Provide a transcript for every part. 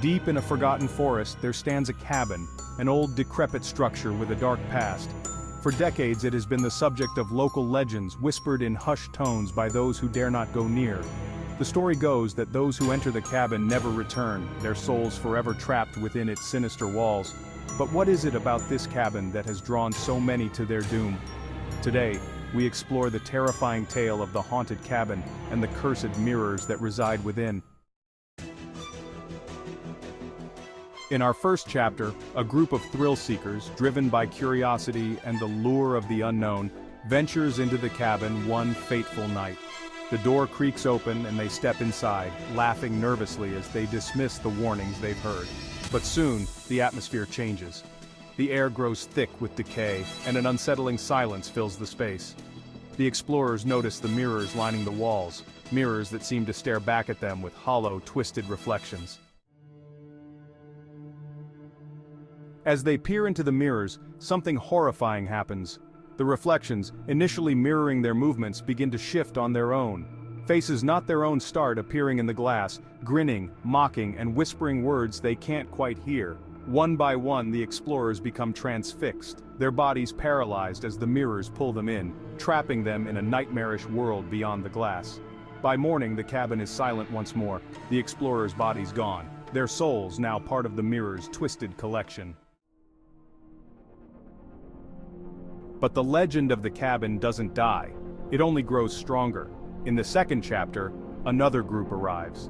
Deep in a forgotten forest, there stands a cabin, an old decrepit structure with a dark past. For decades it has been the subject of local legends whispered in hushed tones by those who dare not go near. The story goes that those who enter the cabin never return, their souls forever trapped within its sinister walls. But what is it about this cabin that has drawn so many to their doom? Today, we explore the terrifying tale of the haunted cabin and the cursed mirrors that reside within. In our first chapter, a group of thrill-seekers, driven by curiosity and the lure of the unknown, ventures into the cabin one fateful night. The door creaks open and they step inside, laughing nervously as they dismiss the warnings they've heard. But soon, the atmosphere changes. The air grows thick with decay, and an unsettling silence fills the space. The explorers notice the mirrors lining the walls, mirrors that seem to stare back at them with hollow, twisted reflections. As they peer into the mirrors, something horrifying happens. The reflections, initially mirroring their movements, begin to shift on their own. Faces not their own start appearing in the glass, grinning, mocking, and whispering words they can't quite hear. One by one, the explorers become transfixed, their bodies paralyzed as the mirrors pull them in, trapping them in a nightmarish world beyond the glass. By morning, the cabin is silent once more, the explorers' bodies gone, their souls now part of the mirror's twisted collection. But the legend of the cabin doesn't die, it only grows stronger. In the second chapter, another group arrives.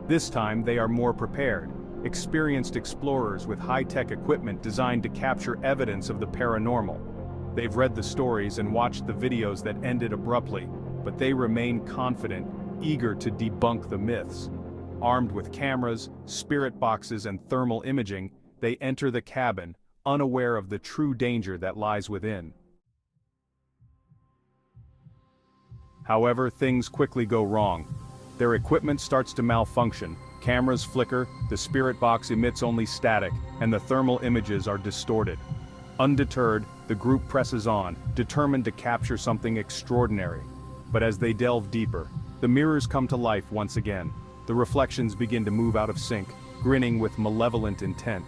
This time they are more prepared, experienced explorers with high-tech equipment designed to capture evidence of the paranormal. They've read the stories and watched the videos that ended abruptly, but they remain confident, eager to debunk the myths. Armed with cameras, spirit boxes, and thermal imaging, they enter the cabin, unaware of the true danger that lies within. However, things quickly go wrong. Their equipment starts to malfunction, cameras flicker, the spirit box emits only static, and the thermal images are distorted. Undeterred, the group presses on, determined to capture something extraordinary. But as they delve deeper, the mirrors come to life once again. The reflections begin to move out of sync, grinning with malevolent intent.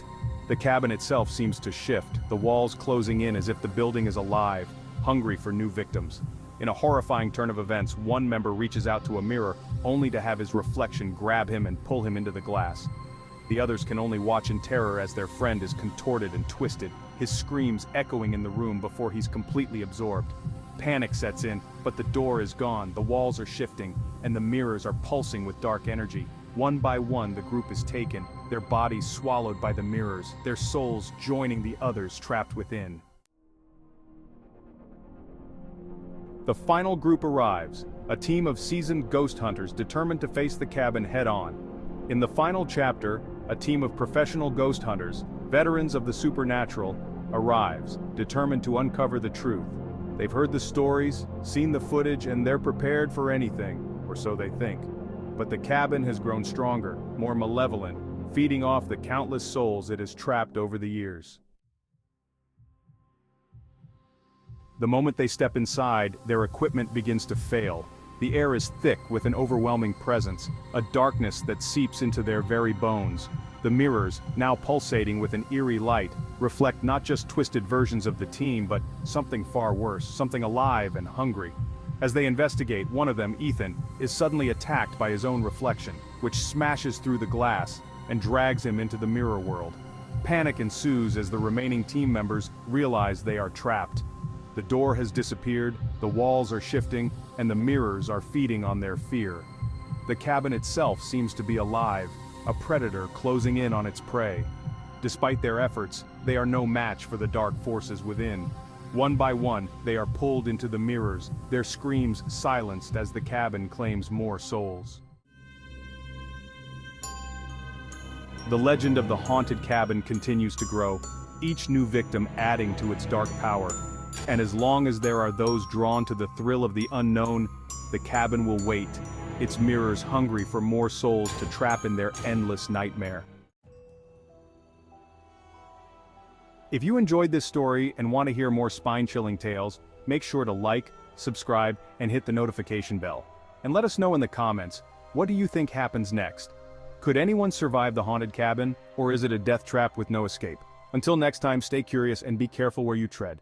The cabin itself seems to shift, the walls closing in as if the building is alive, hungry for new victims. In a horrifying turn of events, one member reaches out to a mirror, only to have his reflection grab him and pull him into the glass. The others can only watch in terror as their friend is contorted and twisted, his screams echoing in the room before he's completely absorbed. Panic sets in, but the door is gone, the walls are shifting, and the mirrors are pulsing with dark energy. One by one, the group is taken, their bodies swallowed by the mirrors, their souls joining the others trapped within. The final group arrives, a team of seasoned ghost hunters determined to face the cabin head-on. In the final chapter, a team of professional ghost hunters, veterans of the supernatural, arrives, determined to uncover the truth. They've heard the stories, seen the footage, and they're prepared for anything, or so they think. But the cabin has grown stronger, more malevolent, feeding off the countless souls it has trapped over the years. The moment they step inside, their equipment begins to fail. The air is thick with an overwhelming presence, a darkness that seeps into their very bones. The mirrors, now pulsating with an eerie light, reflect not just twisted versions of the team but something far worse, something alive and hungry. As they investigate, one of them, Ethan, is suddenly attacked by his own reflection, which smashes through the glass and drags him into the mirror world. Panic ensues as the remaining team members realize they are trapped. The door has disappeared, the walls are shifting, and the mirrors are feeding on their fear. The cabin itself seems to be alive, a predator closing in on its prey. Despite their efforts, they are no match for the dark forces within. One by one, they are pulled into the mirrors, their screams silenced as the cabin claims more souls. The legend of the haunted cabin continues to grow, each new victim adding to its dark power. And as long as there are those drawn to the thrill of the unknown, the cabin will wait, its mirrors hungry for more souls to trap in their endless nightmare. If you enjoyed this story and want to hear more spine-chilling tales, make sure to like, subscribe, and hit the notification bell. And let us know in the comments, what do you think happens next? Could anyone survive the haunted cabin, or is it a death trap with no escape? Until next time, stay curious and be careful where you tread.